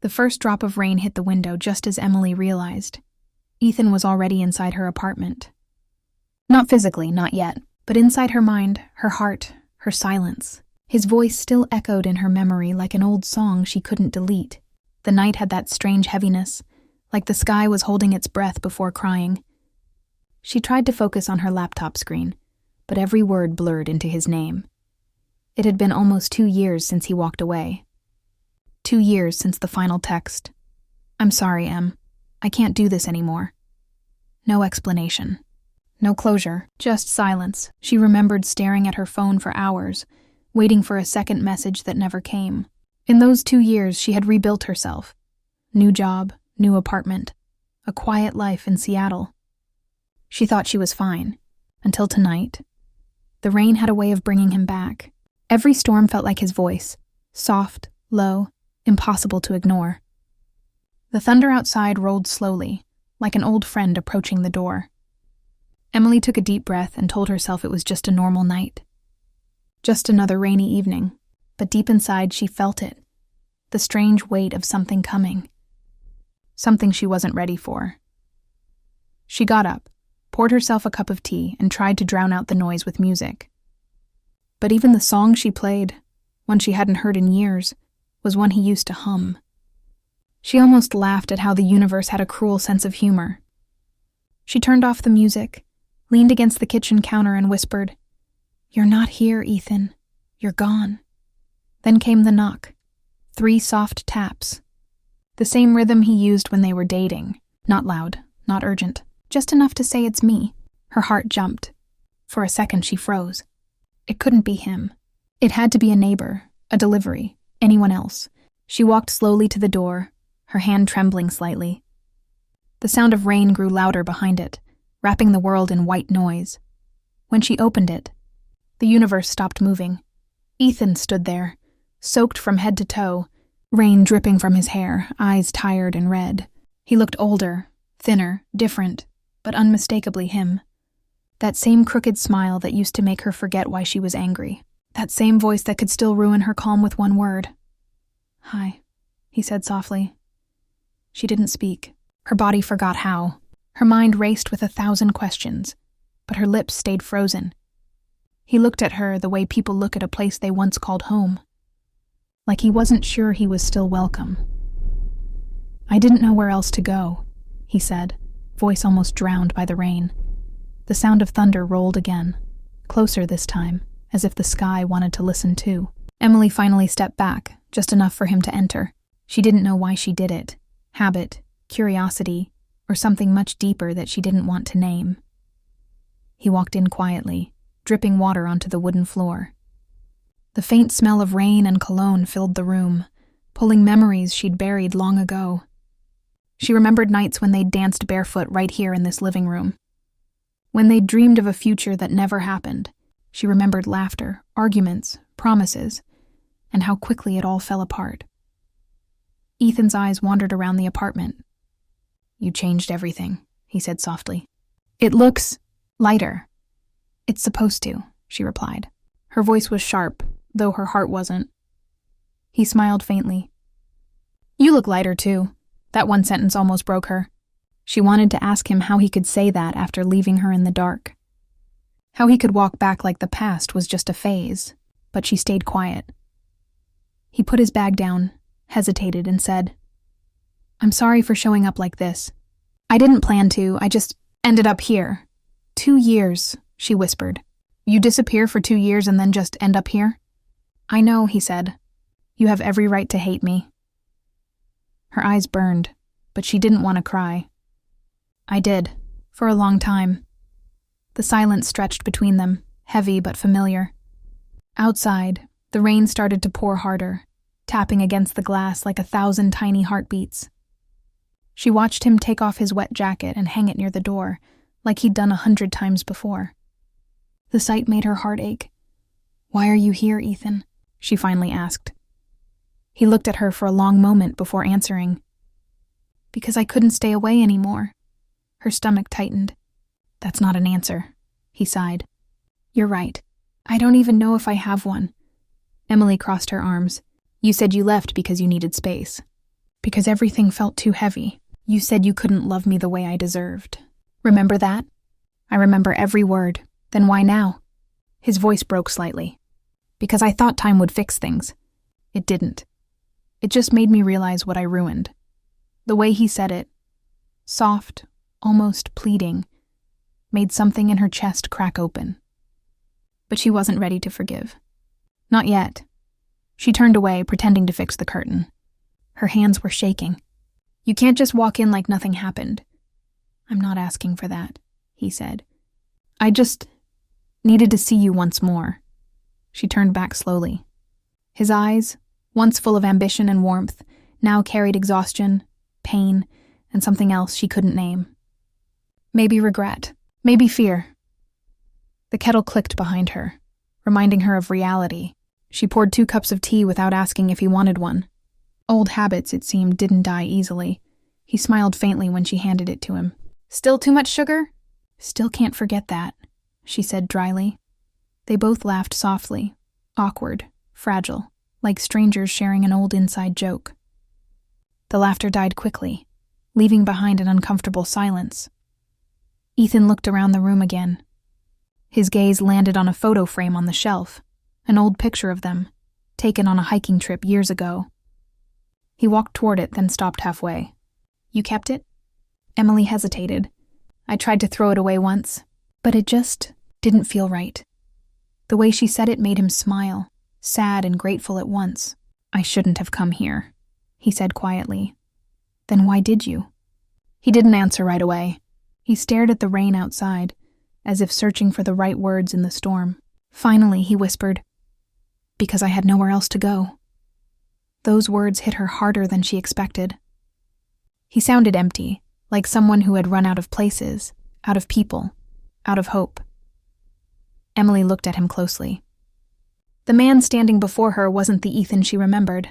The first drop of rain hit the window just as Emily realized. Ethan was already inside her apartment. Not physically, not yet, but inside her mind, her heart, her silence. His voice still echoed in her memory like an old song she couldn't delete. The night had that strange heaviness, like the sky was holding its breath before crying. She tried to focus on her laptop screen, but every word blurred into his name. It had been almost 2 years since he walked away. 2 years since the final text. "I'm sorry, Em. I can't do this anymore." No explanation. No closure, just silence. She remembered staring at her phone for hours, waiting for a second message that never came. In those 2 years, she had rebuilt herself. New job, new apartment, a quiet life in Seattle. She thought she was fine, until tonight. The rain had a way of bringing him back. Every storm felt like his voice, soft, low, impossible to ignore. The thunder outside rolled slowly, like an old friend approaching the door. Emily took a deep breath and told herself it was just a normal night. Just another rainy evening, but deep inside she felt it, the strange weight of something coming. Something she wasn't ready for. She got up, poured herself a cup of tea, and tried to drown out the noise with music. But even the song she played, one she hadn't heard in years, was one he used to hum. She almost laughed at how the universe had a cruel sense of humor. She turned off the music, leaned against the kitchen counter and whispered, "You're not here, Ethan. You're gone." Then came the knock. 3 soft taps. The same rhythm he used when they were dating. Not loud, not urgent. Just enough to say it's me. Her heart jumped. For a second she froze. It couldn't be him. It had to be a neighbor, a delivery, anyone else. She walked slowly to the door, her hand trembling slightly. The sound of rain grew louder behind it, wrapping the world in white noise. When she opened it, the universe stopped moving. Ethan stood there, soaked from head to toe, rain dripping from his hair, eyes tired and red. He looked older, thinner, different, but unmistakably him. That same crooked smile that used to make her forget why she was angry. That same voice that could still ruin her calm with one word. "Hi," he said softly. She didn't speak. Her body forgot how. Her mind raced with 1,000 questions, but her lips stayed frozen. He looked at her the way people look at a place they once called home. Like he wasn't sure he was still welcome. "I didn't know where else to go," he said, voice almost drowned by the rain. The sound of thunder rolled again, closer this time, as if the sky wanted to listen too. Emily finally stepped back, just enough for him to enter. She didn't know why she did it. Habit, curiosity, or something much deeper that she didn't want to name. He walked in quietly, dripping water onto the wooden floor. The faint smell of rain and cologne filled the room, pulling memories she'd buried long ago. She remembered nights when they'd danced barefoot right here in this living room. When they'd dreamed of a future that never happened. She remembered laughter, arguments, promises, and how quickly it all fell apart. Ethan's eyes wandered around the apartment. "You changed everything," he said softly. "It looks lighter." "It's supposed to," she replied. Her voice was sharp, though her heart wasn't. He smiled faintly. "You look lighter, too." That one sentence almost broke her. She wanted to ask him how he could say that after leaving her in the dark. How he could walk back like the past was just a phase, but she stayed quiet. He put his bag down, hesitated, and said, "I'm sorry for showing up like this. I didn't plan to, I just ended up here." 2 years, she whispered. "You disappear for 2 years and then just end up here?" "I know," he said. "You have every right to hate me." Her eyes burned, but she didn't want to cry. "I did, for a long time." The silence stretched between them, heavy but familiar. Outside, the rain started to pour harder, tapping against the glass like 1,000 tiny heartbeats. She watched him take off his wet jacket and hang it near the door, like he'd done 100 times before. The sight made her heart ache. "Why are you here, Ethan?" she finally asked. He looked at her for a long moment before answering. "Because I couldn't stay away anymore." Her stomach tightened. "That's not an answer," he sighed. "You're right. I don't even know if I have one." Emily crossed her arms. "You said you left because you needed space." Because everything felt too heavy. You said you couldn't love me the way I deserved. Remember that? I remember every word. Then why now? His voice broke slightly. Because I thought time would fix things. It didn't. It just made me realize what I ruined. The way he said it, soft, almost pleading, made something in her chest crack open. But she wasn't ready to forgive. Not yet. She turned away, pretending to fix the curtain. Her hands were shaking. You can't just walk in like nothing happened. I'm not asking for that, he said. I just needed to see you once more. She turned back slowly. His eyes, once full of ambition and warmth, now carried exhaustion, pain, and something else she couldn't name. Maybe regret, maybe fear. The kettle clicked behind her, reminding her of reality. She poured 2 cups of tea without asking if he wanted one. Old habits, it seemed, didn't die easily. He smiled faintly when she handed it to him. Still too much sugar? Still can't forget that, she said dryly. They both laughed softly, awkward, fragile, like strangers sharing an old inside joke. The laughter died quickly, leaving behind an uncomfortable silence. Ethan looked around the room again. His gaze landed on a photo frame on the shelf, an old picture of them, taken on a hiking trip years ago. He walked toward it, then stopped halfway. You kept it? Emily hesitated. I tried to throw it away once, but it just didn't feel right. The way she said it made him smile, sad and grateful at once. I shouldn't have come here, he said quietly. Then why did you? He didn't answer right away. He stared at the rain outside, as if searching for the right words in the storm. Finally, he whispered, because I had nowhere else to go. Those words hit her harder than she expected. He sounded empty, like someone who had run out of places, out of people, out of hope. Emily looked at him closely. The man standing before her wasn't the Ethan she remembered.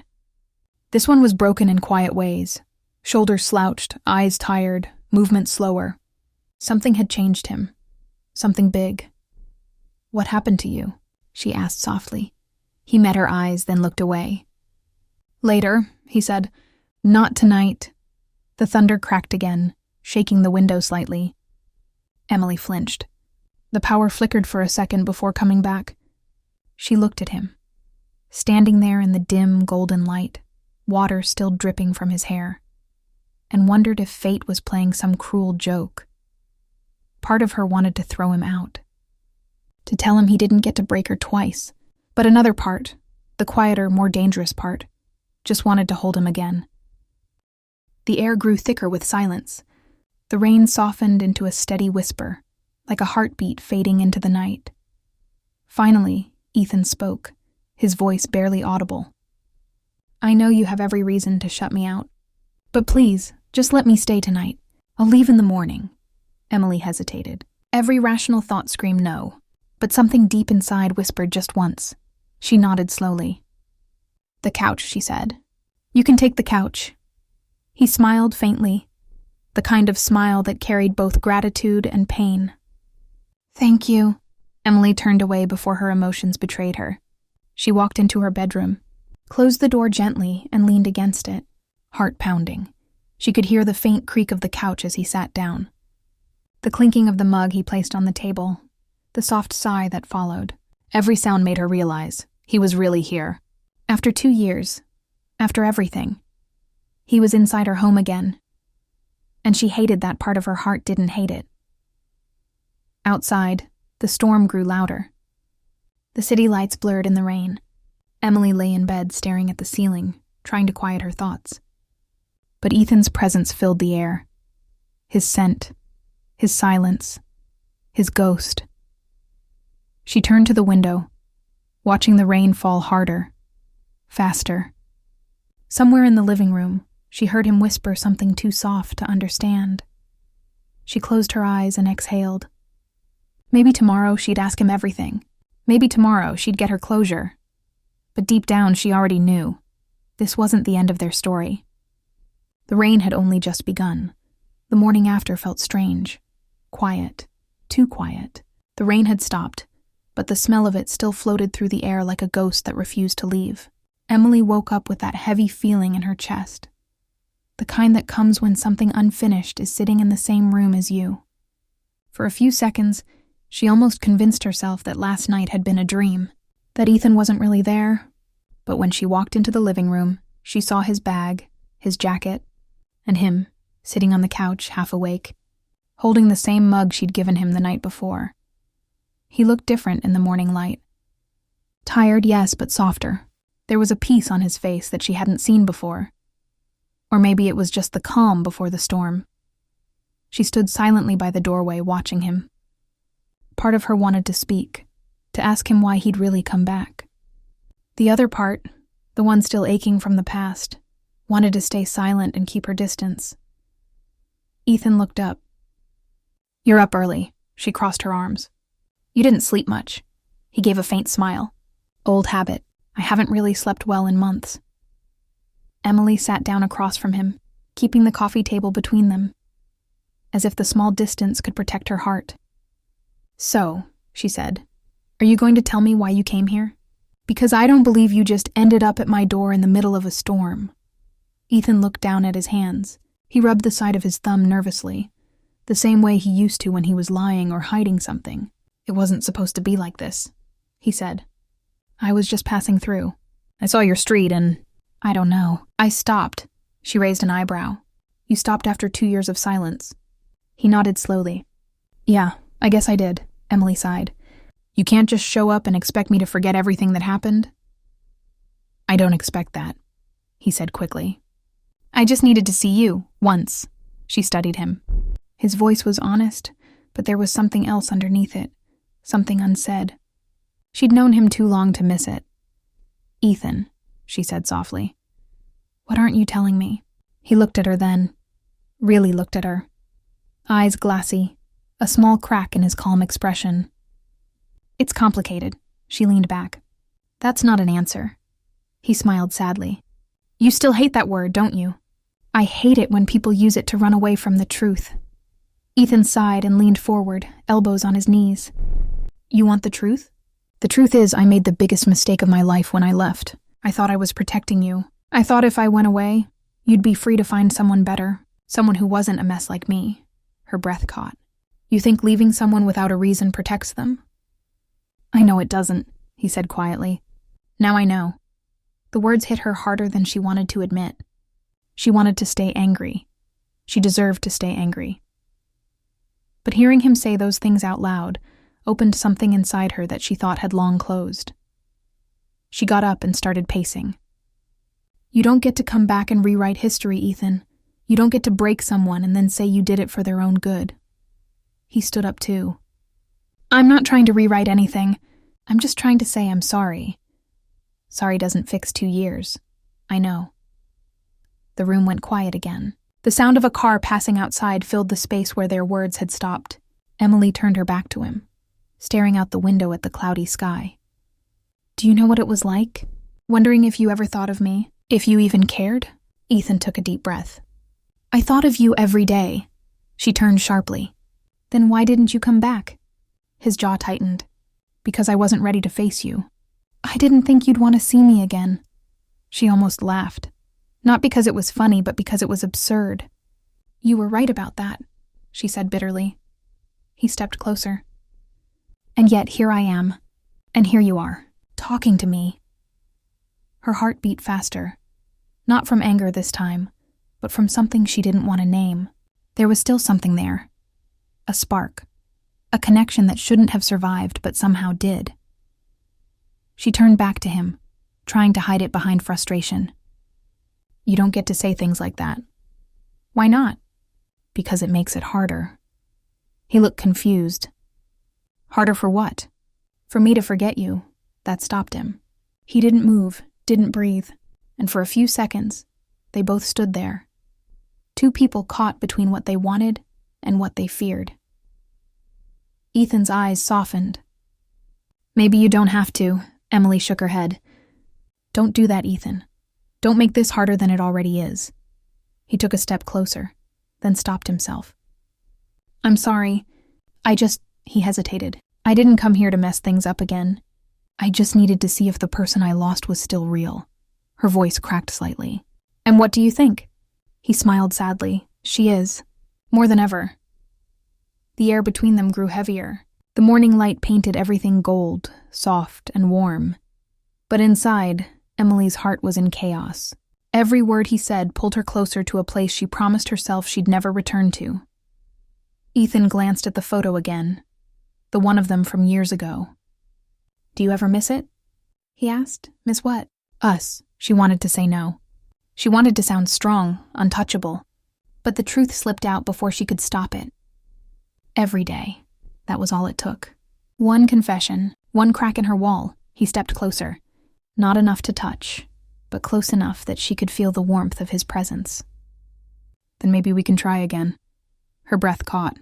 This one was broken in quiet ways, shoulders slouched, eyes tired, movement slower. Something had changed him. Something big. What happened to you? She asked softly. He met her eyes, then looked away. Later, he said, not tonight. The thunder cracked again, shaking the window slightly. Emily flinched. The power flickered for a second before coming back. She looked at him, standing there in the dim golden light, water still dripping from his hair, and wondered if fate was playing some cruel joke. Part of her wanted to throw him out, to tell him he didn't get to break her twice, but another part, the quieter, more dangerous part, just wanted to hold him again. The air grew thicker with silence. The rain softened into a steady whisper, like a heartbeat fading into the night. Finally, Ethan spoke, his voice barely audible. I know you have every reason to shut me out, but please, just let me stay tonight. I'll leave in the morning. Emily hesitated. Every rational thought screamed no, but something deep inside whispered just once. She nodded slowly. The couch, she said. You can take the couch. He smiled faintly, the kind of smile that carried both gratitude and pain. Thank you. Emily turned away before her emotions betrayed her. She walked into her bedroom, closed the door gently, and leaned against it, heart pounding. She could hear the faint creak of the couch as he sat down. The clinking of the mug he placed on the table, the soft sigh that followed. Every sound made her realize he was really here. After 2 years, after everything, he was inside her home again, and she hated that part of her heart didn't hate it. Outside, the storm grew louder. The city lights blurred in the rain. Emily lay in bed staring at the ceiling, trying to quiet her thoughts. But Ethan's presence filled the air. His scent, his silence, his ghost. She turned to the window, watching the rain fall harder, faster. Somewhere in the living room, she heard him whisper something too soft to understand. She closed her eyes and exhaled. Maybe tomorrow she'd ask him everything. Maybe tomorrow she'd get her closure. But deep down she already knew. This wasn't the end of their story. The rain had only just begun. The morning after felt strange. Quiet. Too quiet. The rain had stopped, but the smell of it still floated through the air like a ghost that refused to leave. Emily woke up with that heavy feeling in her chest. The kind that comes when something unfinished is sitting in the same room as you. For a few seconds, she almost convinced herself that last night had been a dream, that Ethan wasn't really there. But when she walked into the living room, she saw his bag, his jacket, and him, sitting on the couch, half awake, holding the same mug she'd given him the night before. He looked different in the morning light. Tired, yes, but softer. There was a peace on his face that she hadn't seen before. Or maybe it was just the calm before the storm. She stood silently by the doorway, watching him. Part of her wanted to speak, to ask him why he'd really come back. The other part, the one still aching from the past, wanted to stay silent and keep her distance. Ethan looked up. "You're up early," she crossed her arms. "You didn't sleep much." He gave a faint smile. "Old habit. I haven't really slept well in months." Emily sat down across from him, keeping the coffee table between them, as if the small distance could protect her heart. "So," she said, "are you going to tell me why you came here? Because I don't believe you just ended up at my door in the middle of a storm." Ethan looked down at his hands. He rubbed the side of his thumb nervously, the same way he used to when he was lying or hiding something. "It wasn't supposed to be like this," he said. "I was just passing through. I saw your street and, I don't know, I stopped." She raised an eyebrow. "You stopped after 2 years of silence." He nodded slowly. "Yeah, I guess I did," Emily sighed. "You can't just show up and expect me to forget everything that happened." "I don't expect that," he said quickly. "I just needed to see you, once." She studied him. His voice was honest, but there was something else underneath it, something unsaid. She'd known him too long to miss it. "Ethan," she said softly, "what aren't you telling me?" He looked at her then, really looked at her. Eyes glassy, a small crack in his calm expression. "It's complicated," she leaned back. "That's not an answer." He smiled sadly. "You still hate that word, don't you?" "I hate it when people use it to run away from the truth." Ethan sighed and leaned forward, elbows on his knees. "You want the truth?" "The truth is, I made the biggest mistake of my life when I left. I thought I was protecting you. I thought if I went away, you'd be free to find someone better, someone who wasn't a mess like me." Her breath caught. "You think leaving someone without a reason protects them?" "I know it doesn't," he said quietly. "Now I know." The words hit her harder than she wanted to admit. She wanted to stay angry. She deserved to stay angry. But hearing him say those things out loud opened something inside her that she thought had long closed. She got up and started pacing. "You don't get to come back and rewrite history, Ethan. You don't get to break someone and then say you did it for their own good." He stood up too. "I'm not trying to rewrite anything. I'm just trying to say I'm sorry. Sorry doesn't fix 2 years. I know." The room went quiet again. The sound of a car passing outside filled the space where their words had stopped. Emily turned her back to him, staring out the window at the cloudy sky. "Do you know what it was like? Wondering if you ever thought of me? If you even cared?" Ethan took a deep breath. "I thought of you every day." She turned sharply. "Then why didn't you come back?" His jaw tightened. "Because I wasn't ready to face you." "I didn't think you'd want to see me again." She almost laughed. Not because it was funny, but because it was absurd. "You were right about that," she said bitterly. He stepped closer. "And yet here I am. And here you are, talking to me." Her heart beat faster. Not from anger this time, but from something she didn't want to name. There was still something there. A spark. A connection that shouldn't have survived, but somehow did. She turned back to him, trying to hide it behind frustration. "You don't get to say things like that." "Why not?" "Because it makes it harder." He looked confused. "Harder for what?" "For me to forget you." That stopped him. He didn't move, didn't breathe, and for a few seconds, they both stood there. Two people caught between what they wanted and what they feared. Ethan's eyes softened. "Maybe you don't have to," Emily shook her head. "Don't do that, Ethan. Don't make this harder than it already is." He took a step closer, then stopped himself. "I'm sorry. He hesitated. "I didn't come here to mess things up again. I just needed to see if the person I lost was still real." Her voice cracked slightly. "And what do you think?" He smiled sadly. She is. More than ever. The air between them grew heavier. The morning light painted everything gold, soft and warm. But inside, Emily's heart was in chaos. Every word he said pulled her closer to a place she promised herself she'd never return to. Ethan glanced at the photo again, the one of them from years ago. "Do you ever miss it?" he asked. "Miss what?" "Us." She wanted to say no. She wanted to sound strong, untouchable. But the truth slipped out before she could stop it. Every day. That was all it took. One confession, one crack in her wall. He stepped closer. Not enough to touch, but close enough that she could feel the warmth of his presence. "Then maybe we can try again." Her breath caught.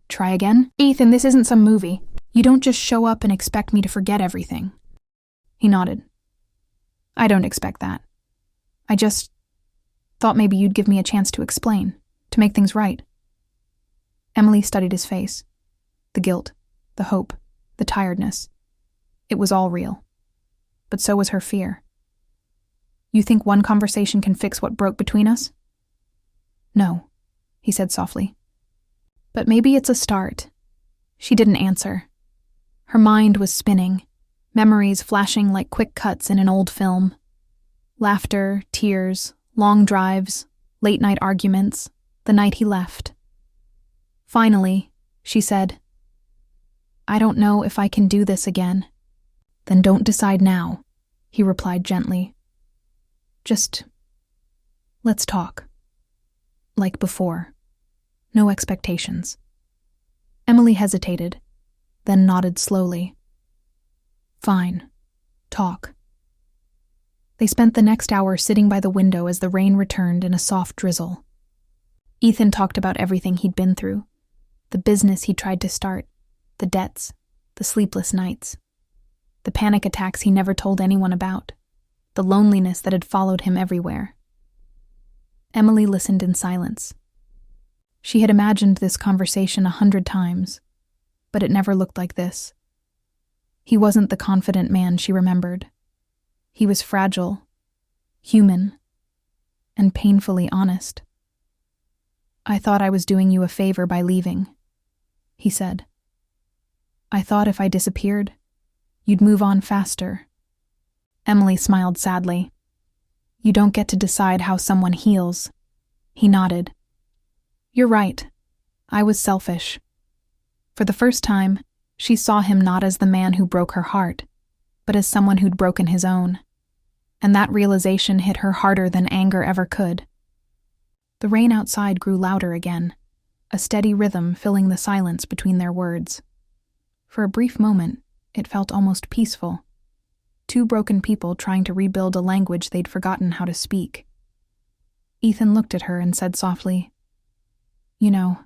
"Try again?" "Ethan, this isn't some movie. You don't just show up and expect me to forget everything." He nodded. "I don't expect that. I just thought maybe you'd give me a chance to explain, to make things right." Emily studied his face. The guilt, the hope, the tiredness. It was all real. But so was her fear. "You think one conversation can fix what broke between us?" "No," he said softly. "But maybe it's a start." She didn't answer. Her mind was spinning, memories flashing like quick cuts in an old film. Laughter, tears, long drives, late-night arguments, the night he left. Finally, she said, "I don't know if I can do this again." "Then don't decide now," he replied gently. "Just, let's talk. Like before. No expectations." Emily hesitated, then nodded slowly. "Fine. Talk." They spent the next hour sitting by the window as the rain returned in a soft drizzle. Ethan talked about everything he'd been through, the business he tried to start, the debts, the sleepless nights, the panic attacks he never told anyone about, the loneliness that had followed him everywhere. Emily listened in silence. She had imagined this conversation 100 times, but it never looked like this. He wasn't the confident man she remembered. He was fragile, human, and painfully honest. "I thought I was doing you a favor by leaving," he said. "I thought if I disappeared, you'd move on faster." Emily smiled sadly. "You don't get to decide how someone heals." He nodded. "You're right. I was selfish." For the first time, she saw him not as the man who broke her heart, but as someone who'd broken his own. And that realization hit her harder than anger ever could. The rain outside grew louder again, a steady rhythm filling the silence between their words. For a brief moment, it felt almost peaceful. Two broken people trying to rebuild a language they'd forgotten how to speak. Ethan looked at her and said softly, "You know,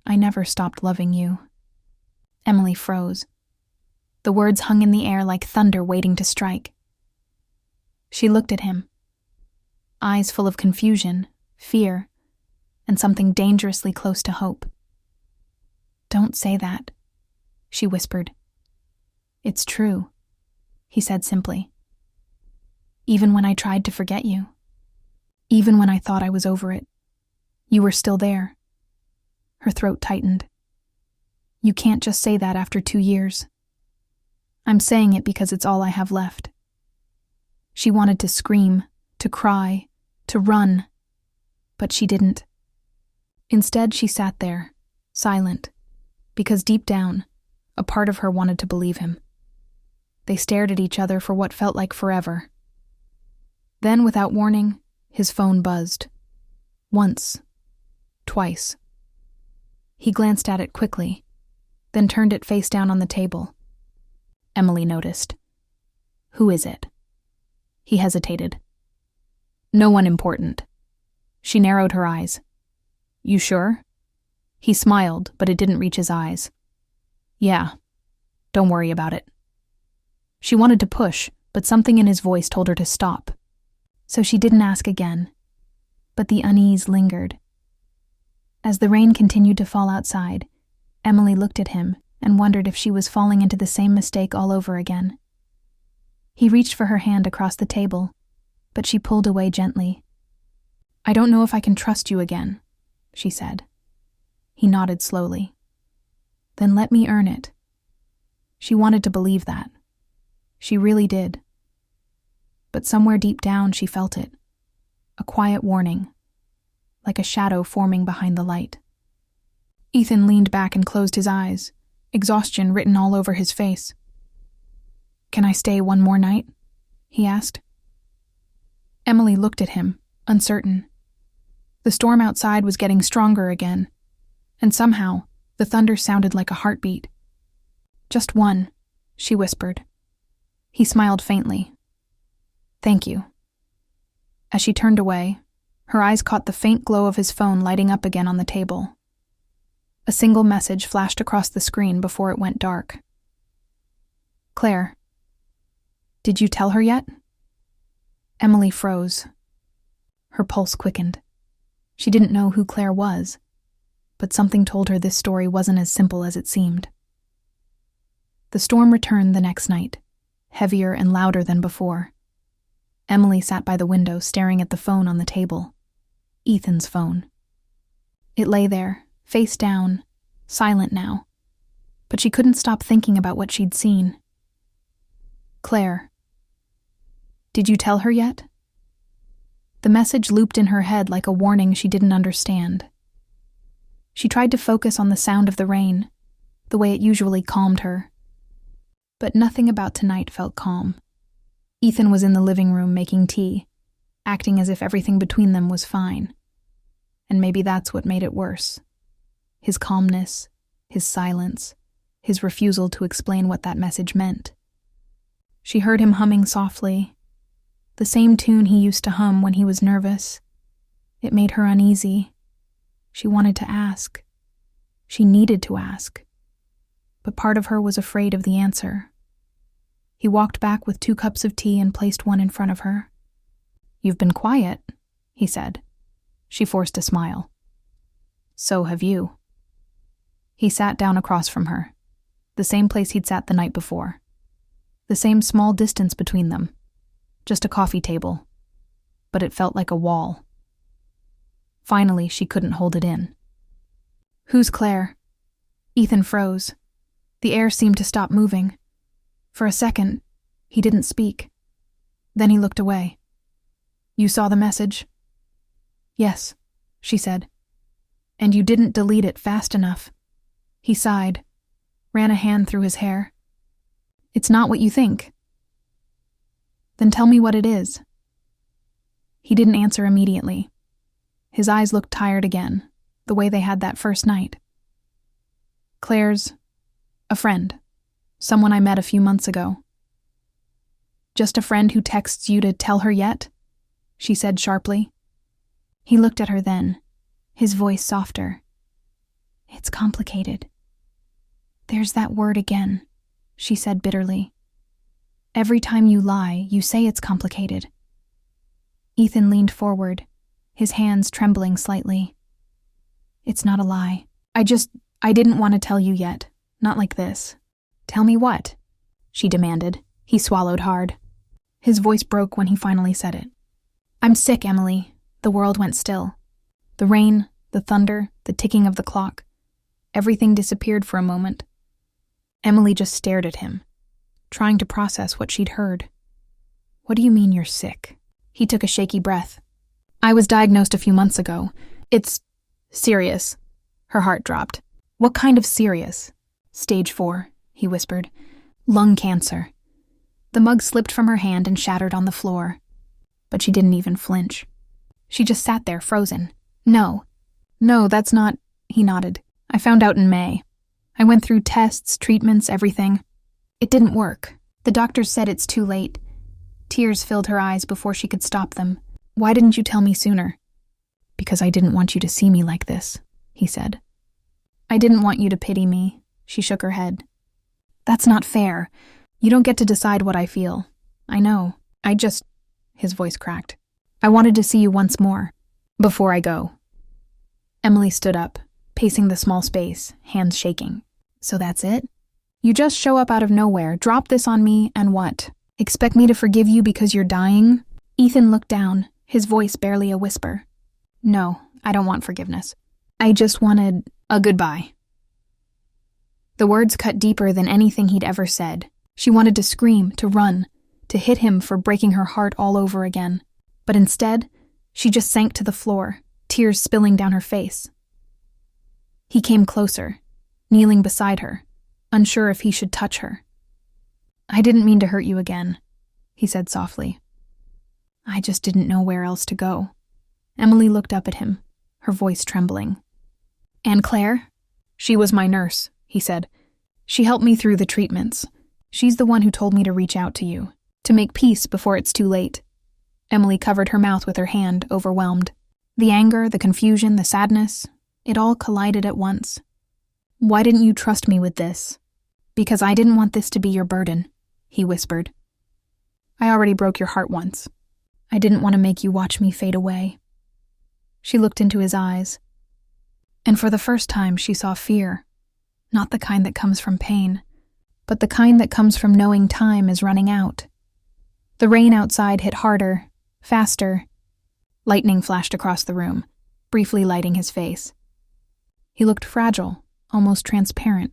I never stopped loving you." Emily froze. The words hung in the air like thunder waiting to strike. She looked at him, eyes full of confusion, fear, and something dangerously close to hope. "Don't say that," she whispered. "It's true," he said simply. "Even when I tried to forget you, even when I thought I was over it, you were still there." Her throat tightened. "You can't just say that after 2 years. I'm saying it because it's all I have left." She wanted to scream, to cry, to run, but she didn't. Instead, she sat there, silent, because deep down, a part of her wanted to believe him. They stared at each other for what felt like forever. Then, without warning, his phone buzzed. Once. Twice. He glanced at it quickly, then turned it face down on the table. Emily noticed. "Who is it?" He hesitated. "No one important." She narrowed her eyes. "You sure?" He smiled, but it didn't reach his eyes. "Yeah. Don't worry about it." She wanted to push, but something in his voice told her to stop. So she didn't ask again. But the unease lingered. As the rain continued to fall outside, Emily looked at him and wondered if she was falling into the same mistake all over again. He reached for her hand across the table, but she pulled away gently. I don't know if I can trust you again, she said. He nodded slowly. Then let me earn it. She wanted to believe that. She really did. But somewhere deep down she felt it. A quiet warning, like a shadow forming behind the light. Ethan leaned back and closed his eyes, exhaustion written all over his face. Can I stay one more night? He asked. Emily looked at him, uncertain. The storm outside was getting stronger again, and somehow the thunder sounded like a heartbeat. Just one, she whispered. He smiled faintly. Thank you. As she turned away, her eyes caught the faint glow of his phone lighting up again on the table. A single message flashed across the screen before it went dark. Claire. Did you tell her yet? Emily froze. Her pulse quickened. She didn't know who Claire was, but something told her this story wasn't as simple as it seemed. The storm returned the next night, heavier and louder than before. Emily sat by the window staring at the phone on the table. Ethan's phone. It lay there, face down, silent now, but she couldn't stop thinking about what she'd seen. Claire. Did you tell her yet? The message looped in her head like a warning she didn't understand. She tried to focus on the sound of the rain, the way it usually calmed her. But nothing about tonight felt calm. Ethan was in the living room making tea, acting as if everything between them was fine. And maybe that's what made it worse. His calmness, his silence, his refusal to explain what that message meant. She heard him humming softly, the same tune he used to hum when he was nervous. It made her uneasy. She wanted to ask. She needed to ask. But part of her was afraid of the answer. He walked back with 2 cups of tea and placed one in front of her. You've been quiet, he said. She forced a smile. So have you. He sat down across from her, the same place he'd sat the night before. The same small distance between them. Just a coffee table. But it felt like a wall. Finally, she couldn't hold it in. Who's Claire? Ethan froze. The air seemed to stop moving. For a second, he didn't speak. Then he looked away. You saw the message? Yes, she said. And you didn't delete it fast enough. He sighed, ran a hand through his hair. It's not what you think. Then tell me what it is. He didn't answer immediately. His eyes looked tired again, the way they had that first night. Claire's a friend, someone I met a few months ago. Just a friend who texts you to tell her yet? She said sharply. He looked at her then, his voice softer. It's complicated. There's that word again, she said bitterly. Every time you lie, you say it's complicated. Ethan leaned forward, his hands trembling slightly. It's not a lie. I didn't want to tell you yet. Not like this. Tell me what? She demanded. He swallowed hard. His voice broke when he finally said it. I'm sick, Emily. The world went still. The rain, the thunder, the ticking of the clock. Everything disappeared for a moment. Emily just stared at him, trying to process what she'd heard. What do you mean you're sick? He took a shaky breath. I was diagnosed a few months ago. It's serious. Her heart dropped. What kind of serious? Stage 4, he whispered. Lung cancer. The mug slipped from her hand and shattered on the floor. But she didn't even flinch. She just sat there, frozen. No, that's not... He nodded. I found out in May. I went through tests, treatments, everything. It didn't work. The doctors said it's too late. Tears filled her eyes before she could stop them. Why didn't you tell me sooner? Because I didn't want you to see me like this, he said. I didn't want you to pity me. She shook her head. That's not fair. You don't get to decide what I feel. I know. His voice cracked. I wanted to see you once more. Before I go. Emily stood up, pacing the small space, hands shaking. So that's it? You just show up out of nowhere, drop this on me, and what? Expect me to forgive you because you're dying? Ethan looked down, his voice barely a whisper. No, I don't want forgiveness. I just wanted a goodbye. The words cut deeper than anything he'd ever said. She wanted to scream, to run, to hit him for breaking her heart all over again. But instead, she just sank to the floor, tears spilling down her face. He came closer, kneeling beside her, unsure if he should touch her. I didn't mean to hurt you again, he said softly. I just didn't know where else to go. Emily looked up at him, her voice trembling. And Claire? She was my nurse, he said. She helped me through the treatments. She's the one who told me to reach out to you, to make peace before it's too late. Emily covered her mouth with her hand, overwhelmed. The anger, the confusion, the sadness, it all collided at once. Why didn't you trust me with this? Because I didn't want this to be your burden, he whispered. I already broke your heart once. I didn't want to make you watch me fade away. She looked into his eyes, and for the first time she saw fear, not the kind that comes from pain, but the kind that comes from knowing time is running out. The rain outside hit harder, faster. Lightning flashed across the room, briefly lighting his face. He looked fragile, almost transparent,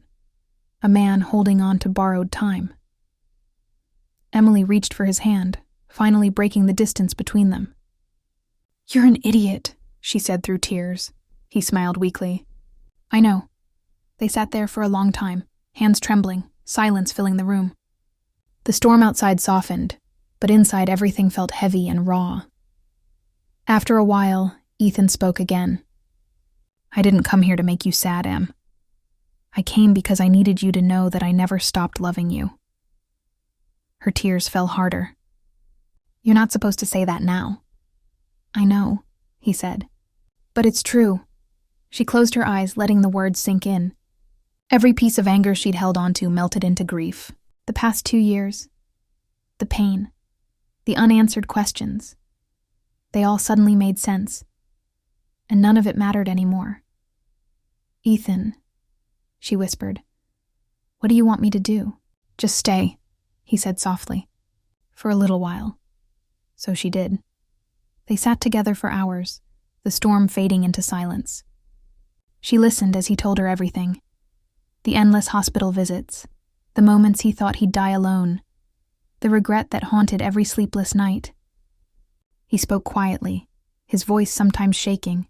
a man holding on to borrowed time. Emily reached for his hand, finally breaking the distance between them. You're an idiot, she said through tears. He smiled weakly. I know. They sat there for a long time, hands trembling, silence filling the room. The storm outside softened, but inside everything felt heavy and raw. After a while, Ethan spoke again. I didn't come here to make you sad, Em. I came because I needed you to know that I never stopped loving you. Her tears fell harder. You're not supposed to say that now. I know, he said. But it's true. She closed her eyes, letting the words sink in. Every piece of anger she'd held onto melted into grief. The past 2 years. The pain. The unanswered questions. They all suddenly made sense. And none of it mattered anymore. Ethan, she whispered. What do you want me to do? Just stay, he said softly. For a little while. So she did. They sat together for hours, the storm fading into silence. She listened as he told her everything. The endless hospital visits, the moments he thought he'd die alone, the regret that haunted every sleepless night. He spoke quietly, his voice sometimes shaking,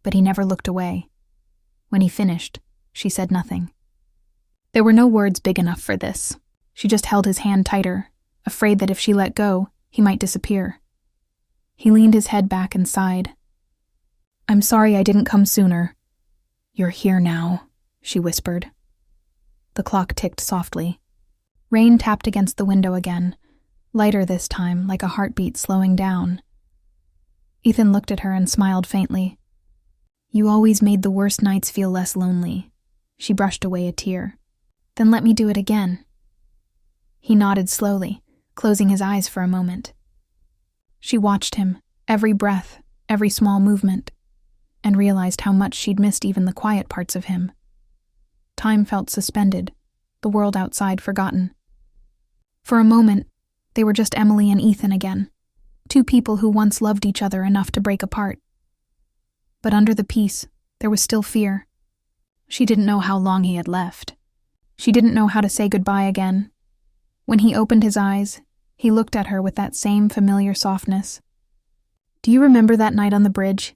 but he never looked away. When he finished, she said nothing. There were no words big enough for this. She just held his hand tighter, afraid that if she let go, he might disappear. He leaned his head back and sighed. I'm sorry I didn't come sooner. You're here now, she whispered. The clock ticked softly. Rain tapped against the window again, lighter this time, like a heartbeat slowing down. Ethan looked at her and smiled faintly. You always made the worst nights feel less lonely. She brushed away a tear. Then let me do it again. He nodded slowly, closing his eyes for a moment. She watched him, every breath, every small movement, and realized how much she'd missed even the quiet parts of him. Time felt suspended, the world outside forgotten. For a moment, they were just Emily and Ethan again, two people who once loved each other enough to break apart. But under the peace, there was still fear. She didn't know how long he had left. She didn't know how to say goodbye again. When he opened his eyes, he looked at her with that same familiar softness. Do you remember that night on the bridge?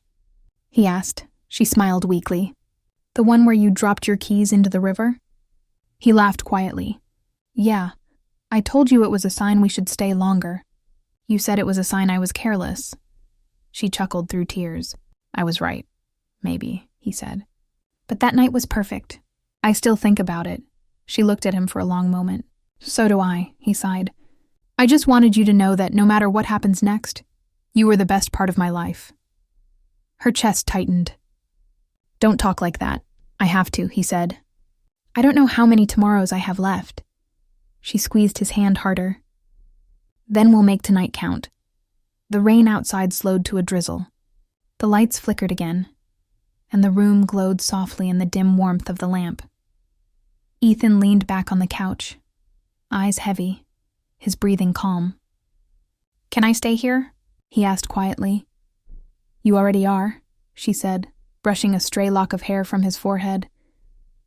He asked. She smiled weakly. The one where you dropped your keys into the river? He laughed quietly. Yeah, I told you it was a sign we should stay longer. You said it was a sign I was careless. She chuckled through tears. I was right. Maybe, he said. But that night was perfect. I still think about it. She looked at him for a long moment. So do I, he sighed. I just wanted you to know that no matter what happens next, you were the best part of my life. Her chest tightened. Don't talk like that. I have to, he said. I don't know how many tomorrows I have left. She squeezed his hand harder. Then we'll make tonight count. The rain outside slowed to a drizzle. The lights flickered again, and the room glowed softly in the dim warmth of the lamp. Ethan leaned back on the couch, eyes heavy, his breathing calm. Can I stay here? He asked quietly. You already are, she said, brushing a stray lock of hair from his forehead.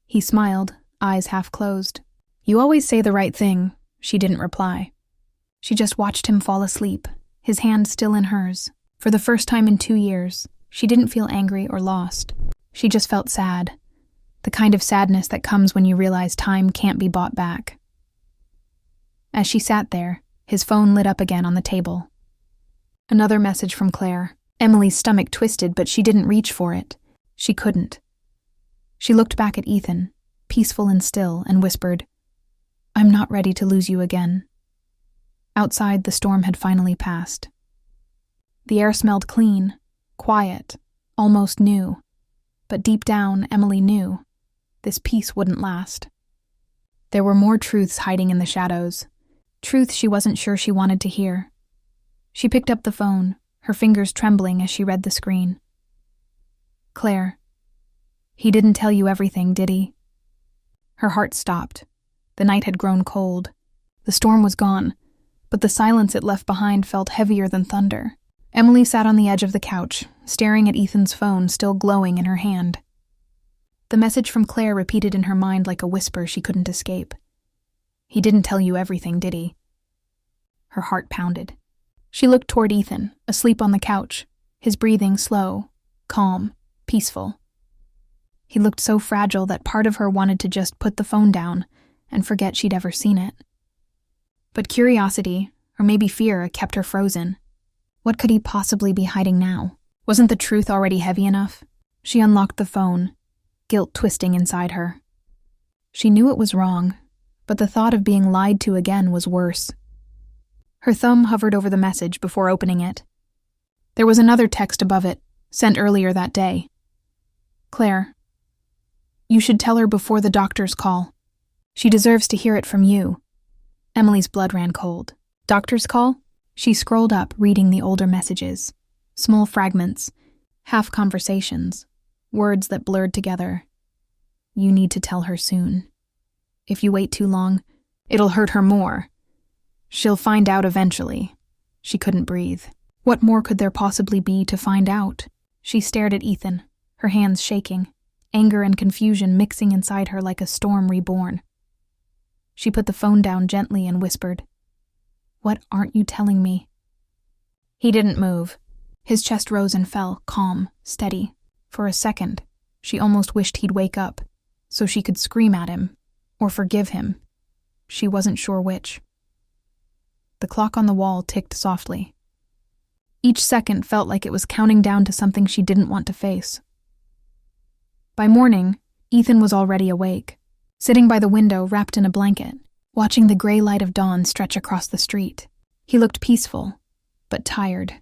He smiled, eyes half closed. You always say the right thing, she didn't reply. She just watched him fall asleep, his hand still in hers. For the first time in 2 years, she didn't feel angry or lost. She just felt sad. The kind of sadness that comes when you realize time can't be bought back. As she sat there, his phone lit up again on the table. Another message from Claire. Emily's stomach twisted, but she didn't reach for it. She couldn't. She looked back at Ethan, peaceful and still, and whispered, I'm not ready to lose you again. Outside, the storm had finally passed. The air smelled clean, quiet, almost new. But deep down, Emily knew this peace wouldn't last. There were more truths hiding in the shadows, truths she wasn't sure she wanted to hear. She picked up the phone, her fingers trembling as she read the screen. Claire, he didn't tell you everything, did he? Her heart stopped. The night had grown cold. The storm was gone, but the silence it left behind felt heavier than thunder. Emily sat on the edge of the couch, staring at Ethan's phone still glowing in her hand. The message from Claire repeated in her mind like a whisper she couldn't escape. He didn't tell you everything, did he? Her heart pounded. She looked toward Ethan, asleep on the couch, his breathing slow, calm, peaceful. He looked so fragile that part of her wanted to just put the phone down and forget she'd ever seen it. But curiosity, or maybe fear, kept her frozen. What could he possibly be hiding now? Wasn't the truth already heavy enough? She unlocked the phone, guilt twisting inside her. She knew it was wrong, but the thought of being lied to again was worse. Her thumb hovered over the message before opening it. There was another text above it, sent earlier that day. Claire, you should tell her before the doctors call. She deserves to hear it from you. Emily's blood ran cold. Doctor's call? She scrolled up, reading the older messages. Small fragments, half conversations, words that blurred together. You need to tell her soon. If you wait too long, it'll hurt her more. She'll find out eventually. She couldn't breathe. What more could there possibly be to find out? She stared at Ethan, her hands shaking, anger and confusion mixing inside her like a storm reborn. She put the phone down gently and whispered, What aren't you telling me? He didn't move. His chest rose and fell, calm, steady. For a second, she almost wished he'd wake up, so she could scream at him, or forgive him. She wasn't sure which. The clock on the wall ticked softly. Each second felt like it was counting down to something she didn't want to face. By morning, Ethan was already awake, sitting by the window wrapped in a blanket, watching the gray light of dawn stretch across the street. He looked peaceful, but tired.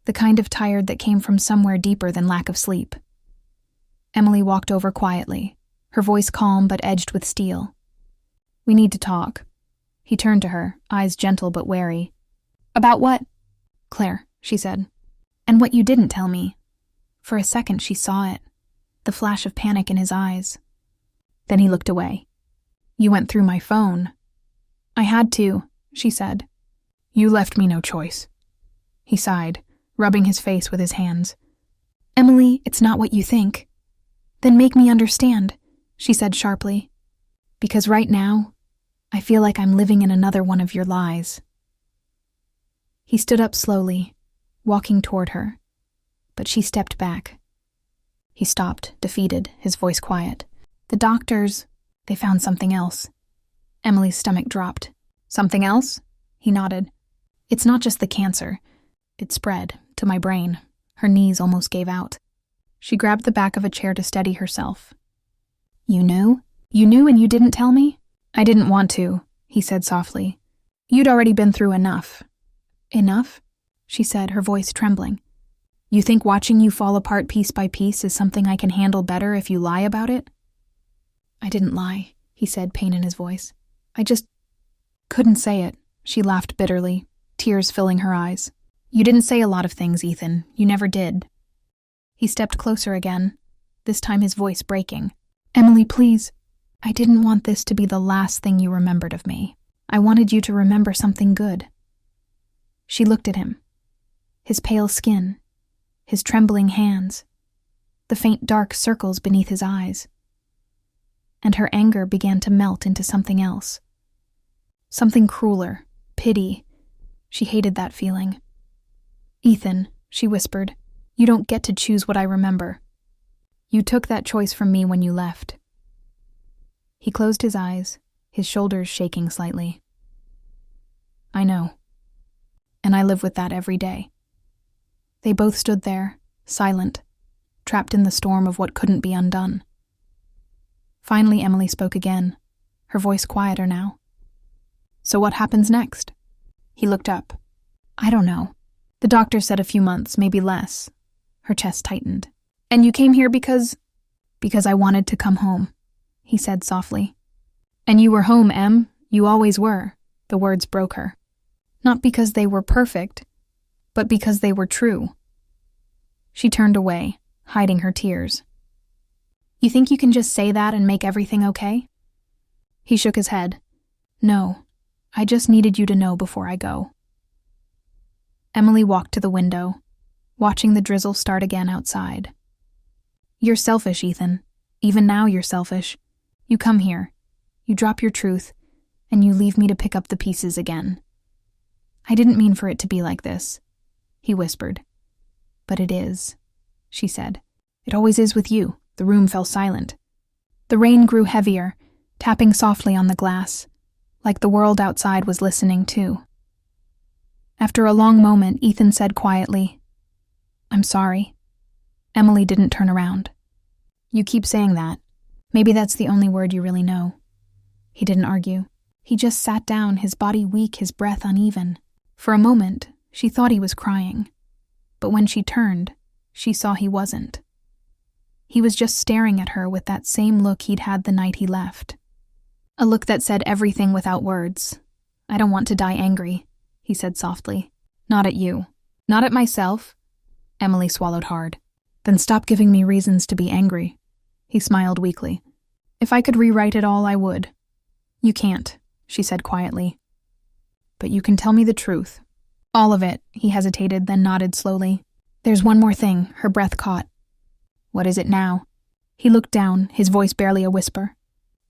The kind of tired that came from somewhere deeper than lack of sleep. Emily walked over quietly, her voice calm but edged with steel. We need to talk. He turned to her, eyes gentle but wary. About what? Claire, she said. And what you didn't tell me. For a second she saw it, the flash of panic in his eyes. Then he looked away. You went through my phone. I had to, she said. You left me no choice. He sighed, rubbing his face with his hands. Emily, it's not what you think. Then make me understand, she said sharply. Because right now, I feel like I'm living in another one of your lies. He stood up slowly, walking toward her, but she stepped back. He stopped, defeated, his voice quiet. The doctors, they found something else. Emily's stomach dropped. Something else? He nodded. It's not just the cancer. It spread to my brain. Her knees almost gave out. She grabbed the back of a chair to steady herself. You knew? You knew and you didn't tell me? I didn't want to, he said softly. You'd already been through enough. Enough? She said, her voice trembling. You think watching you fall apart piece by piece is something I can handle better if you lie about it? I didn't lie, he said, pain in his voice. I just couldn't say it. She laughed bitterly, tears filling her eyes. You didn't say a lot of things, Ethan. You never did. He stepped closer again, this time his voice breaking. Emily, please. I didn't want this to be the last thing you remembered of me. I wanted you to remember something good. She looked at him. His pale skin, his trembling hands, the faint dark circles beneath his eyes. And her anger began to melt into something else. Something crueler, pity. She hated that feeling. "Ethan," she whispered, "you don't get to choose what I remember. You took that choice from me when you left." He closed his eyes, his shoulders shaking slightly. "I know. And I live with that every day." They both stood there, silent, trapped in the storm of what couldn't be undone. Finally, Emily spoke again, her voice quieter now. "So what happens next?" He looked up. "I don't know. The doctor said a few months, maybe less." Her chest tightened. "And you came here because I wanted to come home," he said softly. "And you were home, Em. You always were." The words broke her. Not because they were perfect, but because they were true. She turned away, hiding her tears. "You think you can just say that and make everything okay?" He shook his head. "No, I just needed you to know before I go." Emily walked to the window, watching the drizzle start again outside. "You're selfish, Ethan. Even now you're selfish. You come here, you drop your truth, and you leave me to pick up the pieces again." "I didn't mean for it to be like this," he whispered. "But it is," she said. "It always is with you." The room fell silent. The rain grew heavier, tapping softly on the glass, like the world outside was listening too. After a long moment, Ethan said quietly, "I'm sorry." Emily didn't turn around. "You keep saying that. Maybe that's the only word you really know." He didn't argue. He just sat down, his body weak, his breath uneven. For a moment, she thought he was crying. But when she turned, she saw he wasn't. He was just staring at her with that same look he'd had the night he left. A look that said everything without words. "I don't want to die angry," he said softly. "Not at you. Not at myself." Emily swallowed hard. "Then stop giving me reasons to be angry." He smiled weakly. "If I could rewrite it all, I would." "You can't," she said quietly. "But you can tell me the truth." "All of it," he hesitated, then nodded slowly. "There's one more thing," her breath caught. "What is it now?" He looked down, his voice barely a whisper.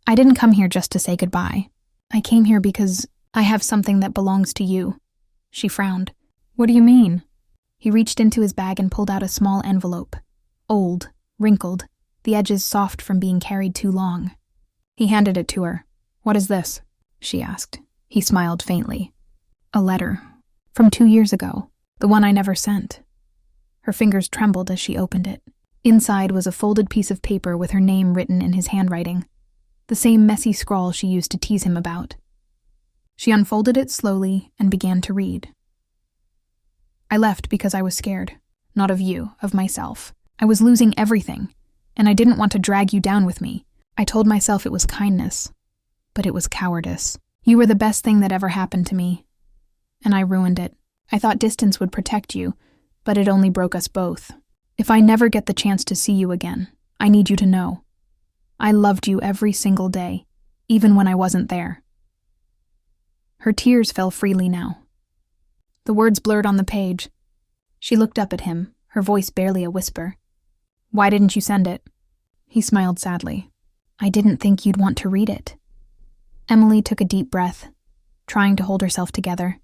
"I didn't come here just to say goodbye. I came here because I have something that belongs to you." She frowned. "What do you mean?" He reached into his bag and pulled out a small envelope. Old, wrinkled, the edges soft from being carried too long. He handed it to her. "What is this?" she asked. He smiled faintly. "A letter. From 2 years ago. The one I never sent." Her fingers trembled as she opened it. Inside was a folded piece of paper with her name written in his handwriting. The same messy scrawl she used to tease him about. She unfolded it slowly and began to read. "I left because I was scared. Not of you, of myself. I was losing everything, and I didn't want to drag you down with me. I told myself it was kindness, but it was cowardice. You were the best thing that ever happened to me, and I ruined it. I thought distance would protect you, but it only broke us both. If I never get the chance to see you again, I need you to know. I loved you every single day, even when I wasn't there." Her tears fell freely now. The words blurred on the page. She looked up at him, her voice barely a whisper. "Why didn't you send it?" He smiled sadly. "I didn't think you'd want to read it." Emily took a deep breath, trying to hold herself together.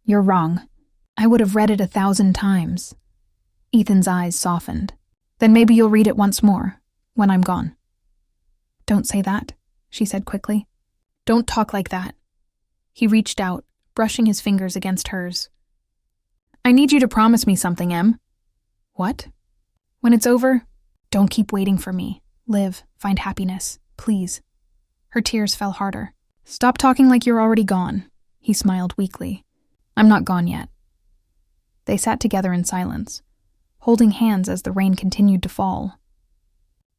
"You're wrong. I would have read it 1,000 times. Ethan's eyes softened. "Then maybe you'll read it once more, when I'm gone." "Don't say that," she said quickly. "Don't talk like that." He reached out, brushing his fingers against hers. "I need you to promise me something, Em." "What?" "When it's over, don't keep waiting for me. Live, find happiness, please." Her tears fell harder. "Stop talking like you're already gone," he smiled weakly. "I'm not gone yet." They sat together in silence, holding hands as the rain continued to fall.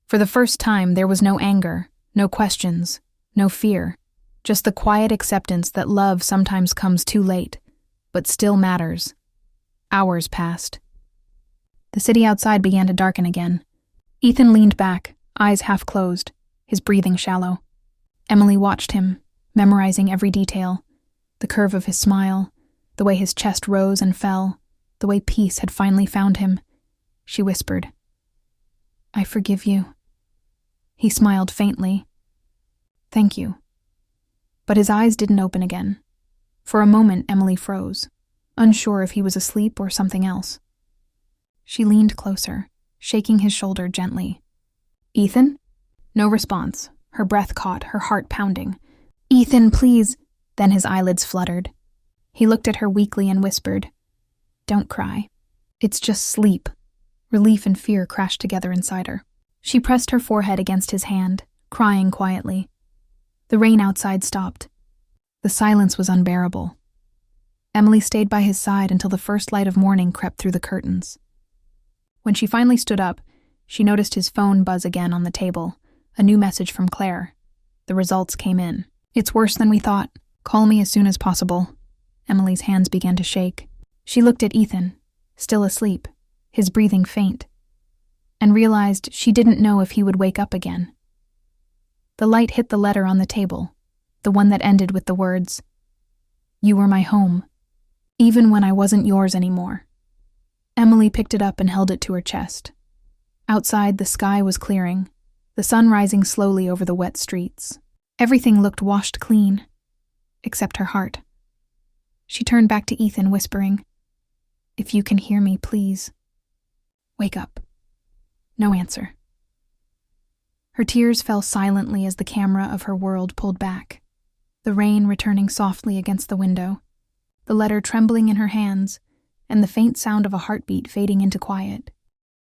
For the first time, there was no anger, no questions, no fear, just the quiet acceptance that love sometimes comes too late, but still matters. Hours passed. The city outside began to darken again. Ethan leaned back, eyes half closed, his breathing shallow. Emily watched him, memorizing every detail, the curve of his smile, the way his chest rose and fell, the way peace had finally found him. She whispered, I forgive you. He smiled faintly. Thank you. But his eyes didn't open again. For a moment, Emily froze, unsure if he was asleep or something else. She leaned closer, shaking his shoulder gently. Ethan? No response. Her breath caught, her heart pounding. Ethan, please. Then his eyelids fluttered. He looked at her weakly and whispered, Don't cry. It's just sleep. Relief and fear crashed together inside her. She pressed her forehead against his hand, crying quietly. The rain outside stopped. The silence was unbearable. Emily stayed by his side until the first light of morning crept through the curtains. When she finally stood up, she noticed his phone buzz again on the table, a new message from Claire. The results came in. It's worse than we thought. Call me as soon as possible. Emily's hands began to shake. She looked at Ethan, still asleep, his breathing faint, and realized she didn't know if he would wake up again. The light hit the letter on the table, the one that ended with the words, You were my home, even when I wasn't yours anymore. Emily picked it up and held it to her chest. Outside, the sky was clearing, the sun rising slowly over the wet streets. Everything looked washed clean, except her heart. She turned back to Ethan, whispering, If you can hear me, please, wake up. No answer. Her tears fell silently as the camera of her world pulled back, the rain returning softly against the window, the letter trembling in her hands, and the faint sound of a heartbeat fading into quiet.